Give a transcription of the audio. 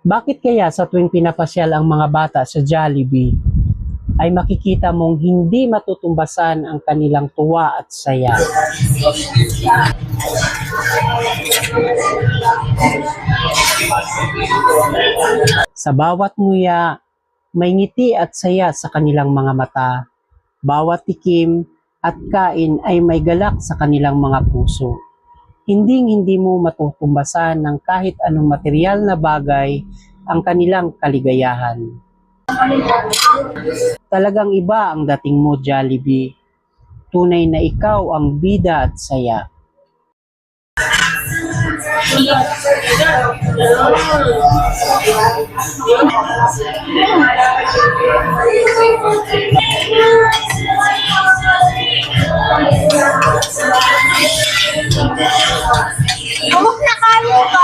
Bakit kaya sa tuwing pinapasyal ang mga bata sa Jollibee, ay makikita mong hindi matutumbasan ang kanilang tuwa at saya? Sa bawat nguya, may ngiti at saya sa kanilang mga mata. Bawat tikim at kain ay may galak sa kanilang mga puso. Hindi mo matutumbasan ng kahit anong material na bagay ang kanilang kaligayahan. Talagang iba ang dating mo, Jollibee. Tunay na ikaw ang bida at saya. Bumok na kayo ko.